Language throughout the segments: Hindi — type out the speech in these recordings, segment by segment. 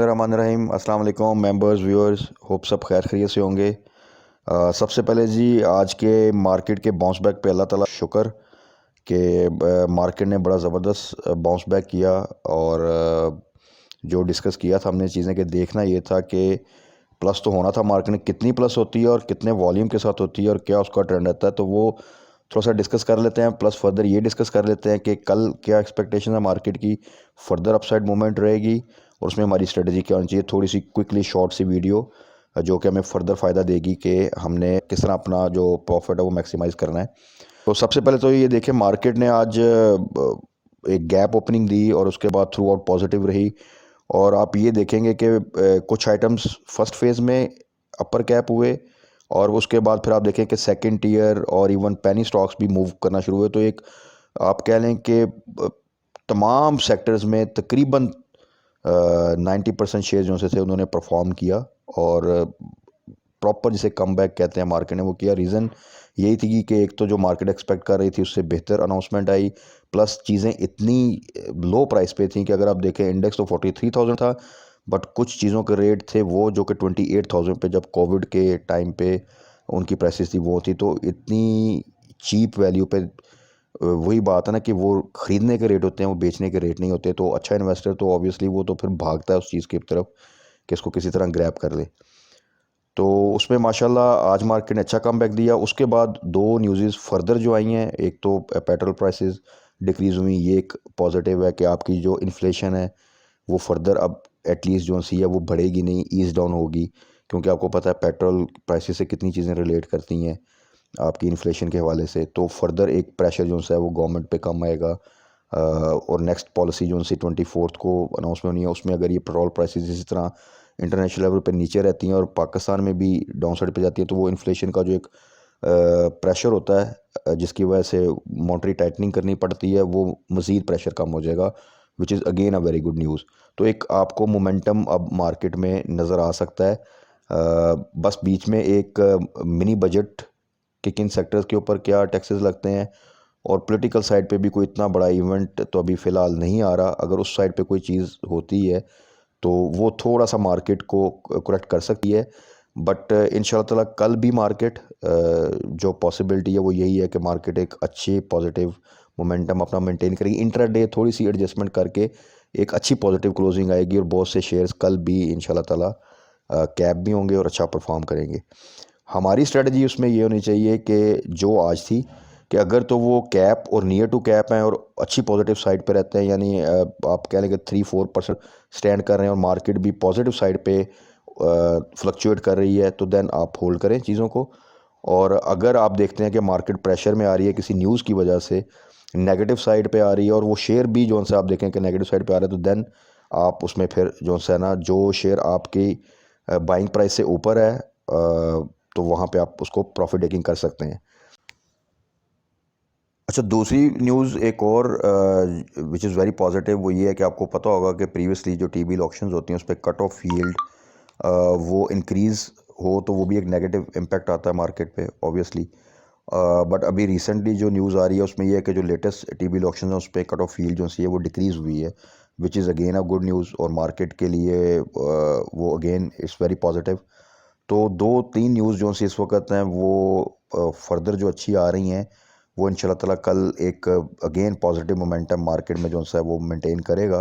रहमान रहीम। अस्सलाम वालेकुम मेंबर्स व्यूअर्स, होप सब खैर खैरियत से होंगे। सबसे पहले जी आज के मार्केट के बाउंस बैक पे अल्लाह ताला शुक्र कि मार्केट ने बड़ा ज़बरदस्त बाउंस बैक किया। और जो डिस्कस किया था हमने चीज़ें कि देखना ये था कि प्लस तो होना था, मार्केट में कितनी प्लस होती है और कितने वॉल्यूम के साथ होती है और क्या उसका ट्रेंड रहता है, तो वो थोड़ा सा डिस्कस कर लेते हैं। प्लस फर्दर ये डिस्कस कर लेते हैं कि कल क्या एक्सपेक्टेशन है मार्केट की, फर्दर अपसाइड मूवमेंट रहेगी और उसमें हमारी स्ट्रेटजी क्या होनी चाहिए। थोड़ी सी क्विकली शॉर्ट सी वीडियो जो कि हमें फर्दर फ़ायदा देगी कि हमने किस तरह अपना जो प्रॉफिट है वो मैक्सिमाइज़ करना है। तो सबसे पहले तो ये देखें, मार्केट ने आज एक गैप ओपनिंग दी और उसके बाद थ्रू आउट पॉजिटिव रही। और आप ये देखेंगे कि कुछ आइटम्स फर्स्ट फेज़ में अपर कैप हुए और उसके बाद फिर आप देखें कि सेकंड टियर और इवन पेनी स्टॉक्स भी मूव करना शुरू हुए। तो एक आप कह लें कि तमाम सेक्टर्स में तकरीबन 90% शेयर जो से थे उन्होंने परफॉर्म किया और प्रॉपर जिसे कम बैक कहते हैं मार्केट ने वो किया। रीज़न यही थी कि एक तो जो मार्केट एक्सपेक्ट कर रही थी उससे बेहतर अनाउंसमेंट आई, प्लस चीज़ें इतनी लो प्राइस पे थी कि अगर आप देखें इंडेक्स तो 43,000 था, बट कुछ चीज़ों के रेट थे वो जो कि 28,000 पे, जब कोविड के टाइम पे उनकी प्राइसेस थी वो थी। तो इतनी चीप वैल्यू पे वही बात है ना कि वो ख़रीदने के रेट होते हैं, वो बेचने के रेट नहीं होते। तो अच्छा इन्वेस्टर तो ऑब्वियसली वो तो फिर भागता है उस चीज़ की तरफ कि इसको किसी तरह ग्रैब कर ले। तो उसमें माशाल्लाह आज मार्केट ने अच्छा कमबैक दिया। उसके बाद दो न्यूज़ फर्दर जो आई हैं, एक तो पेट्रोल प्राइसेस डिक्रीज़ हुई, ये एक पॉजिटिव है कि आपकी जो इन्फ्लेशन है वो फर्दर अब एटलीस्ट जो सी है वो बढ़ेगी नहीं, ईज डाउन होगी। क्योंकि आपको पता है पेट्रोल प्राइसेस से कितनी चीज़ें रिलेट करती हैं आपकी इन्फ्लेशन के हवाले से। तो फर्दर एक प्रेशर जो है वो गवर्नमेंट पे कम आएगा। और नेक्स्ट पॉलिसी जो सी 24 को अनाउंस में होनी है, उसमें अगर ये पेट्रोल प्राइसेस इसी तरह इंटरनेशनल लेवल पे नीचे रहती हैं और पाकिस्तान में भी डाउन साइड पे जाती है, तो वो इन्फ्लेशन का जो एक प्रेशर होता है जिसकी वजह से मॉनेटरी टाइटनिंग करनी पड़ती है, वो मज़ीद प्रेशर कम हो जाएगा, which is again a very good news. तो एक आपको मोमेंटम अब मार्केट में नज़र आ सकता है। बस बीच में एक मिनी बजट कि किन सेक्टर्स के ऊपर क्या टैक्सेस लगते हैं और पॉलिटिकल साइड पे भी कोई इतना बड़ा इवेंट तो अभी फ़िलहाल नहीं आ रहा। अगर उस साइड पे कोई चीज़ होती है तो वो थोड़ा सा मार्केट को करेक्ट कर सकती है। बट इंशाल्लाह ताला कल भी मार्केट जो पॉसिबिलिटी है वो यही है कि मार्केट एक अच्छी पॉजिटिव मोमेंटम अपना मेंटेन करेगी। इंट्राडे थोड़ी सी एडजस्टमेंट करके एक अच्छी पॉजिटिव क्लोजिंग आएगी और बहुत से शेयर्स कल भी इंशाल्लाह ताला कैप भी होंगे और अच्छा परफॉर्म करेंगे। हमारी स्ट्रेटजी उसमें ये होनी चाहिए कि जो आज थी कि अगर तो वो कैप और नियर टू कैप हैं और अच्छी पॉजिटिव साइड पे रहते हैं, यानी आप कह लें कि 3-4% स्टैंड कर रहे हैं और मार्केट भी पॉजिटिव साइड पे फ्लक्चुएट कर रही है, तो देन आप होल्ड करें चीज़ों को। और अगर आप देखते हैं कि मार्केट प्रेशर में आ रही है किसी न्यूज़ की वजह से, नेगेटिव साइड पे आ रही है और वो शेयर भी जो से आप देखें कि नेगेटिव साइड पे आ रहा है, तो देन आप उसमें फिर जो है ना, जो शेयर आपकी बाइंग प्राइस से ऊपर है तो वहाँ पे आप उसको प्रॉफिट टेकिंग कर सकते हैं। अच्छा, दूसरी न्यूज़ एक और विच इज़ वेरी पॉजिटिव वो ये है कि आपको पता होगा कि प्रीवियसली जो टी बिल ऑक्शंस होती हैं उस पर कट ऑफ यील्ड वो इंक्रीज़ हो तो वो भी एक नेगेटिव इम्पैक्ट आता है मार्केट पे ऑब्वियसली। बट अभी रिसेंटली जो न्यूज़ आ रही है उसमें ये है कि जो लेटेस्ट टी बिल ऑक्शन है उस पर कट ऑफ यील्ड जो सी है वो डिक्रीज़ हुई है, which is again a good news और मार्केट के लिए वो अगेन इट्स वेरी पॉजिटिव। तो दो तीन न्यूज़ जो सी इस वक्त हैं वो फर्दर जो अच्छी आ रही हैं वो इंशाल्लाह ताला कल एक अगेन पॉजिटिव मोमेंटम मार्केट में जो है वो मेंटेन करेगा।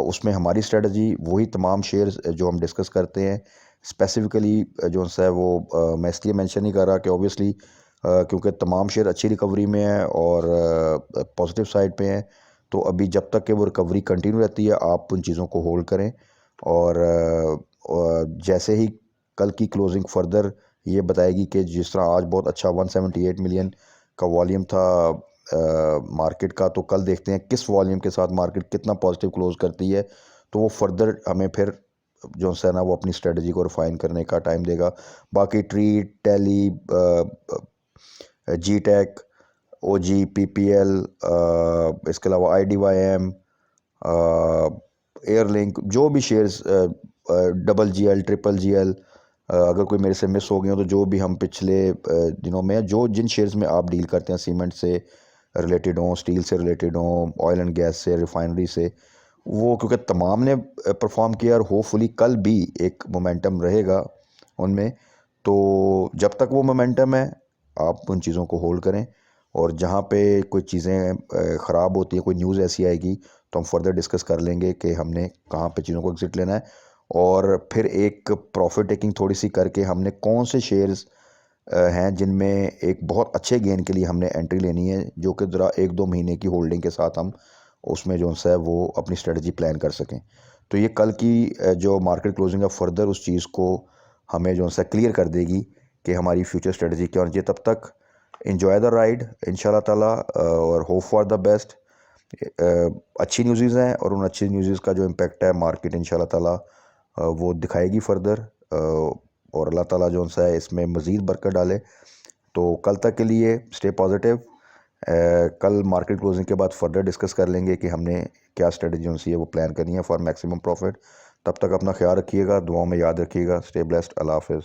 उसमें हमारी स्ट्रेटजी वही तमाम शेयर्स जो हम डिस्कस करते हैं स्पेसिफिकली जो है वो मैं इसलिए मेंशन नहीं कर रहा कि ऑब्वियसली क्योंकि तमाम शेयर अच्छी रिकवरी में है और पॉजिटिव साइड पे हैं। तो अभी जब तक कि वो रिकवरी कंटिन्यू रहती है आप उन चीज़ों को होल्ड करें और जैसे ही कल की क्लोजिंग फर्दर ये बताएगी कि जिस तरह आज बहुत अच्छा 178 मिलियन का वॉल्यूम था मार्केट का, तो कल देखते हैं किस वॉल्यूम के साथ मार्केट कितना पॉजिटिव क्लोज करती है। तो वो फर्दर हमें फिर जो है ना वो अपनी स्ट्रेटजी को रिफाइन करने का टाइम देगा। बाकी tree, tele, G tech, O G, P P L, इसके अलावा I D Y M, airlink, जो भी shares, double G L, triple G L, अगर कोई मेरे से मिस हो गए हो तो जो भी हम पिछले दिनों में जो जिन शेयर्स में आप डील करते हैं सीमेंट से रिलेटेड हों, स्टील से रिलेटेड हों, ऑयल एंड गैस से, रिफाइनरी से, वो क्योंकि तमाम ने परफॉर्म किया और होपफुली कल भी एक मोमेंटम रहेगा उनमें। तो जब तक वो मोमेंटम है आप उन चीज़ों को होल्ड करें, और जहाँ पे कोई चीज़ें ख़राब होती हैं, कोई न्यूज़ ऐसी आएगी तो हम फर्दर डिस्कस कर लेंगे कि हमने कहाँ पे चीज़ों को एग्ज़िट लेना है। और फिर एक प्रॉफिट टेकिंग थोड़ी सी करके हमने कौन से शेयर्स हैं जिनमें एक बहुत अच्छे गेन के लिए हमने एंट्री लेनी है, जो कि ज़रा 1-2 महीने की होल्डिंग के साथ हम उसमें जो है वो अपनी स्ट्रेटजी प्लान कर सकें। तो ये कल की जो मार्केट क्लोजिंग है फर्दर उस चीज़ को हमें जो है क्लियर कर देगी कि हमारी फ्यूचर स्ट्रेटजी क्या होनी चाहिए। तब तक एंजॉय द राइड इंशाल्लाह ताला, और होप फॉर द बेस्ट। अच्छी न्यूज़ हैं और उन अच्छी न्यूज़ का जो इम्पेक्ट है मार्केट इंशाल्लाह ताला वो दिखाएगी फर्दर, और अल्लाह ताला जो है इसमें मज़ीद बरकत डाले। तो कल तक के लिए स्टे पॉजिटिव। कल मार्केट क्लोजिंग के बाद फर्दर डिस्कस कर लेंगे कि हमने क्या स्ट्रेटजी उनसे वो प्लान करनी है फॉर मैक्सिमम प्रॉफिट। तब तक अपना ख्याल रखिएगा, दुआओं में याद रखिएगा। Stay blessed. अल्लाह हाफिज़।